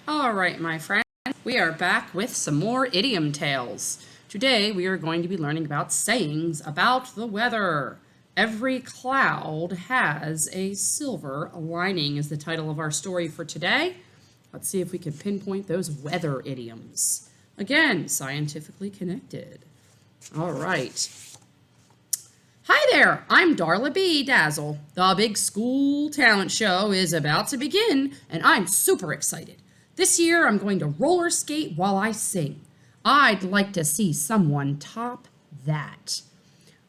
All right, my friend, we are back with some more idiom tales. Today we are going to be learning about sayings about the weather. Every cloud has a silver lining is the title of our story for today. Let's see if we can pinpoint those weather idioms. Again, scientifically connected. All right. Hi there, I'm Darla B. Dazzle. The big school talent show is about to begin, and I'm super excited. This year, I'm going to roller skate while I sing. I'd like to see someone top that.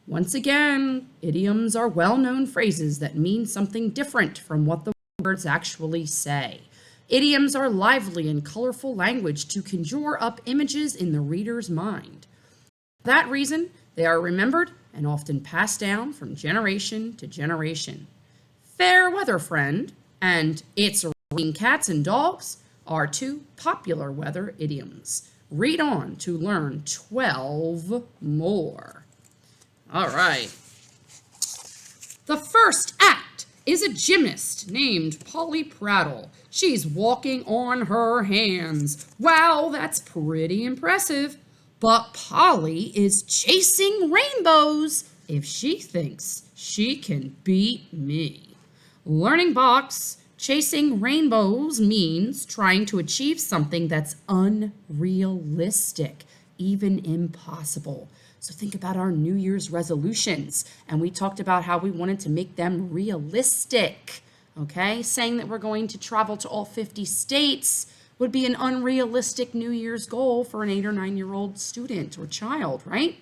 Once again, idioms are well-known phrases that mean something different from what the words actually say. Idioms are lively and colorful language to conjure up images in the reader's mind. For that reason, they are remembered and often passed down from generation to generation. Fair weather friend and it's raining cats and dogs are two popular weather idioms. Read on to learn 12 more. All right. The first act is a gymnast named Polly Prattle. She's walking on her hands. Wow, that's pretty impressive. But Polly is chasing rainbows if she thinks she can beat me. Learning box, chasing rainbows means trying to achieve something that's unrealistic, even impossible. So think about our New Year's resolutions, and we talked about how we wanted to make them realistic, okay? Saying that we're going to travel to all 50 states would be an unrealistic New Year's goal for an 8 or 9-year-old student or child, right?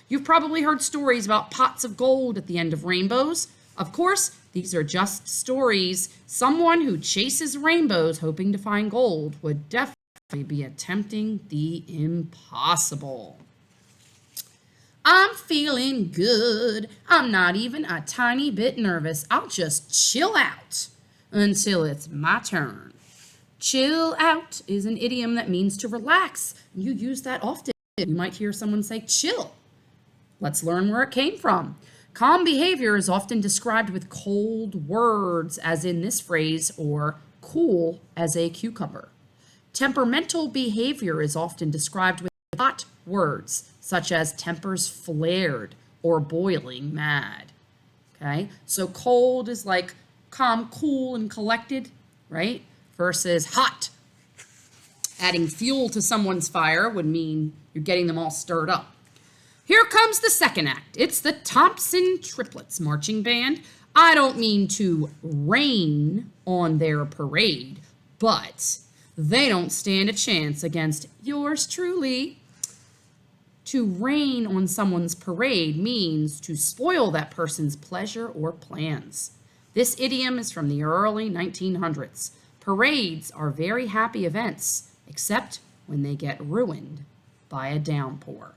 You've probably heard stories about pots of gold at the end of rainbows. Of course, these are just stories. Someone who chases rainbows hoping to find gold would definitely be attempting the impossible. I'm feeling good. I'm not even a tiny bit nervous. I'll just chill out until it's my turn. Chill out is an idiom that means to relax. You use that often. You might hear someone say chill. Let's learn where it came from. Calm behavior is often described with cold words, as in this phrase, or cool as a cucumber. Temperamental behavior is often described with hot words, such as tempers flared or boiling mad. Okay, so cold is like calm, cool, and collected, right? Versus hot. Adding fuel to someone's fire would mean you're getting them all stirred up. Here comes the second act. It's the Thompson Triplets Marching Band. I don't mean to rain on their parade, but they don't stand a chance against yours truly. To rain on someone's parade means to spoil that person's pleasure or plans. This idiom is from the early 1900s. Parades are very happy events, except when they get ruined by a downpour.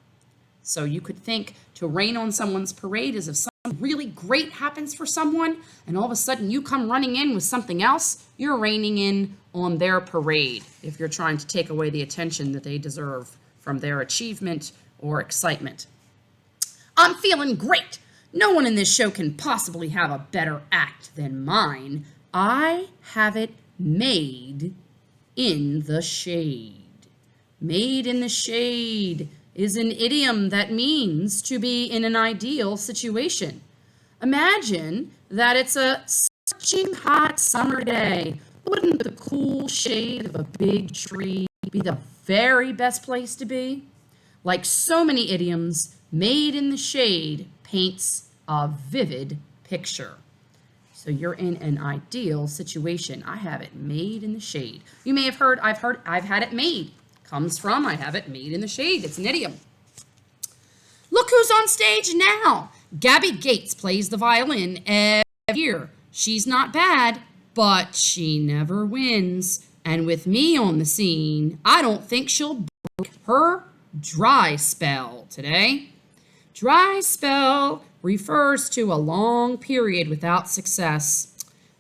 So you could think to rain on someone's parade is if something really great happens for someone, and all of a sudden you come running in with something else, you're raining in on their parade if you're trying to take away the attention that they deserve from their achievement or excitement. I'm feeling great. No one in this show can possibly have a better act than mine. I have it made in the shade. Made in the shade is an idiom that means to be in an ideal situation. Imagine that it's a scorching hot summer day. Wouldn't the cool shade of a big tree be the very best place to be? Like so many idioms, made in the shade paints a vivid picture. So you're in an ideal situation. I have it made in the shade. You may have heard, I've had it made. Comes from, I have it made in the shade. It's an idiom. Look who's on stage now. Gabby Gates plays the violin every year. She's not bad, but she never wins. And with me on the scene, I don't think she'll break her dry spell today. Dry spell refers to a long period without success.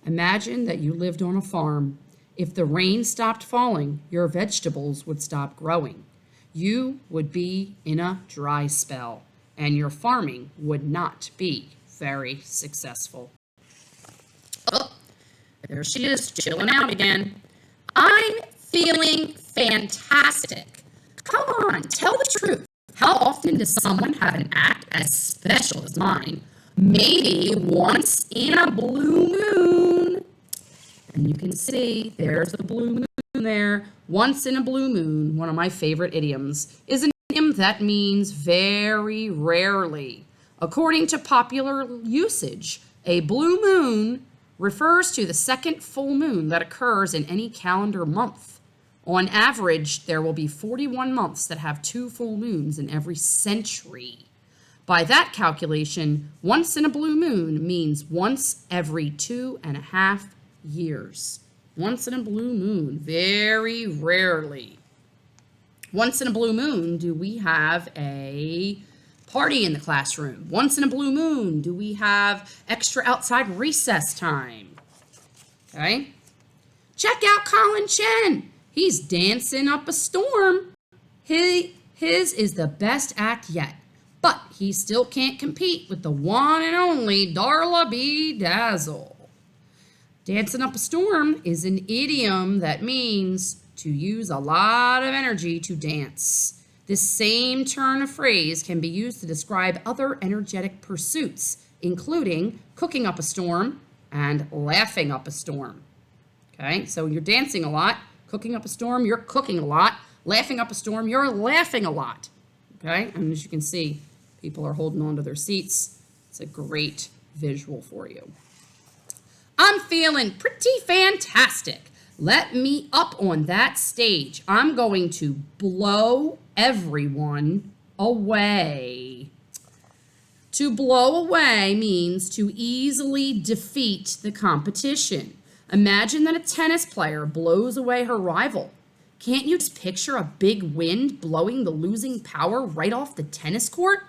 Imagine that you lived on a farm. If the rain stopped falling, your vegetables would stop growing. You would be in a dry spell, and your farming would not be very successful. Oh, there she is, chilling out again. I'm feeling fantastic. Come on, tell the truth. How often does someone have an act as special as mine? Maybe once in a blue moon. And you can see there's the blue moon there. Once in a blue moon, one of my favorite idioms, is an idiom that means very rarely. According to popular usage, a blue moon refers to the second full moon that occurs in any calendar month. On average, there will be 41 months that have 2 full moons in every century. By that calculation, once in a blue moon means once every 2.5 years. Once in a blue moon, very rarely. Once in a blue moon, do we have a party in the classroom? Once in a blue moon, do we have extra outside recess time? Okay. Check out Colin Chen. He's dancing up a storm. His is the best act yet, but he still can't compete with the one and only Darla B. Dazzle. Dancing up a storm is an idiom that means to use a lot of energy to dance. This same turn of phrase can be used to describe other energetic pursuits, including cooking up a storm and laughing up a storm. Okay, so you're dancing a lot, cooking up a storm, you're cooking a lot, laughing up a storm, you're laughing a lot. Okay, and as you can see, people are holding on to their seats. It's a great visual for you. I'm feeling pretty fantastic. Let me up on that stage. I'm going to blow everyone away. To blow away means to easily defeat the competition. Imagine that a tennis player blows away her rival. Can't you just picture a big wind blowing the losing power right off the tennis court?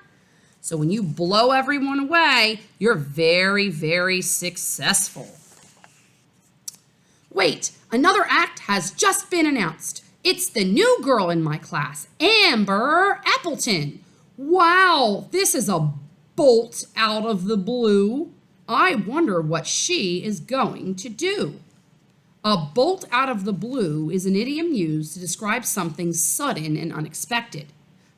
So when you blow everyone away, you're very, very successful. Wait, another act has just been announced. It's the new girl in my class, Amber Appleton. Wow, this is a bolt out of the blue. I wonder what she is going to do. A bolt out of the blue is an idiom used to describe something sudden and unexpected.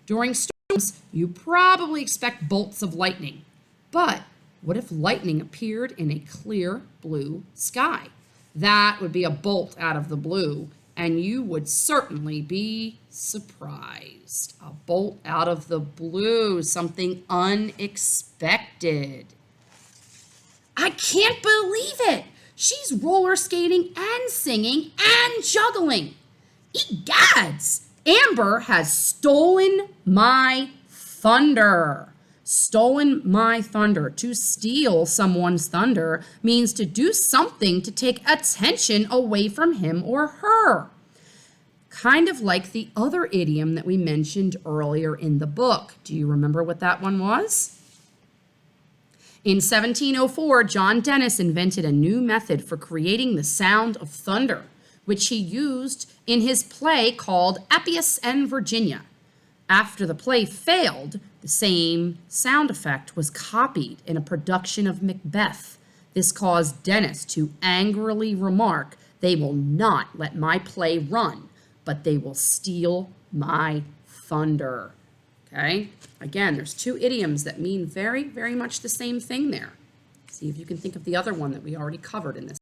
During storms, you probably expect bolts of lightning. But what if lightning appeared in a clear blue sky? That would be a bolt out of the blue, and you would certainly be surprised. A bolt out of the blue, something unexpected. I can't believe it! She's roller skating and singing and juggling. Egads! Amber has stolen my thunder. Stolen my thunder. To steal someone's thunder means to do something to take attention away from him or her. Kind of like the other idiom that we mentioned earlier in the book. Do you remember what that one was? In 1704, John Dennis invented a new method for creating the sound of thunder, which he used in his play called Appius and Virginia. After the play failed, the same sound effect was copied in a production of Macbeth. This caused Dennis to angrily remark, "They will not let my play run, but they will steal my thunder." Okay? Again, there's 2 idioms that mean very, very much the same thing there. See if you can think of the other one that we already covered in this.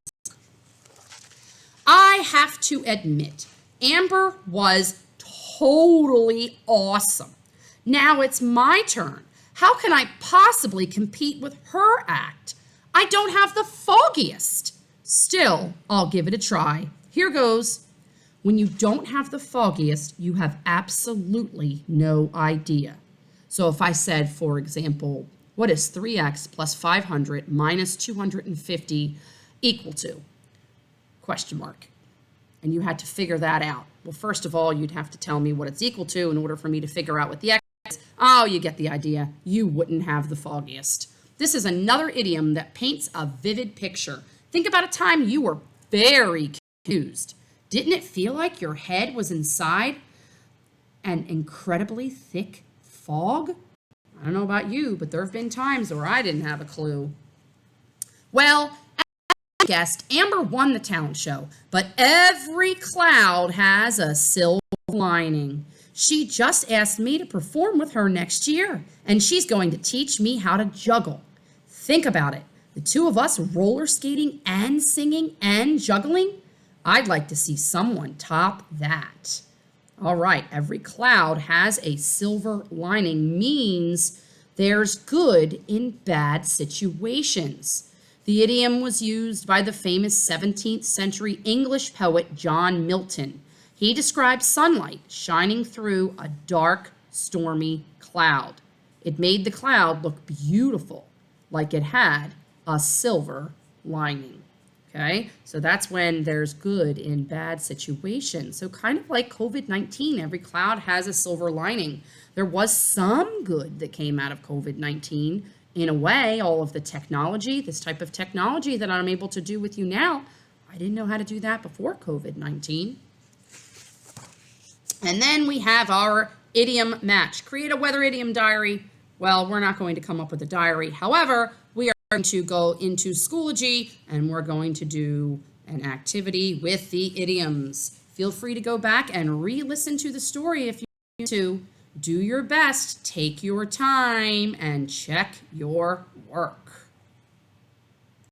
I have to admit, Amber was totally awesome. Now it's my turn. How can I possibly compete with her act? I don't have the foggiest. Still, I'll give it a try. Here goes. When you don't have the foggiest, you have absolutely no idea. So if I said, for example, what is 3x plus 500 minus 250 equal to? Question mark. And you had to figure that out. Well, first of all, you'd have to tell me what it's equal to in order for me to figure out what the x is. Oh, you get the idea. You wouldn't have the foggiest. This is another idiom that paints a vivid picture. Think about a time you were very confused. Didn't it feel like your head was inside an incredibly thick fog? I don't know about you, but there have been times where I didn't have a clue. Well, guessed, Amber won the talent show, but every cloud has a silver lining. She just asked me to perform with her next year, and she's going to teach me how to juggle. Think about it. The two of us roller skating and singing and juggling? I'd like to see someone top that. All right, every cloud has a silver lining means there's good in bad situations. The idiom was used by the famous 17th century English poet John Milton. He described sunlight shining through a dark, stormy cloud. It made the cloud look beautiful, like it had a silver lining. Okay, so that's when there's good in bad situations. So kind of like COVID-19, every cloud has a silver lining. There was some good that came out of COVID-19. In a way, all of the technology, this type of technology that I'm able to do with you now, I didn't know how to do that before COVID-19. And then we have our idiom match. Create a weather idiom diary. Well, we're not going to come up with a diary. However, we are going to go into Schoology and we're going to do an activity with the idioms. Feel free to go back and re-listen to the story if you need to. Do your best, take your time, and check your work.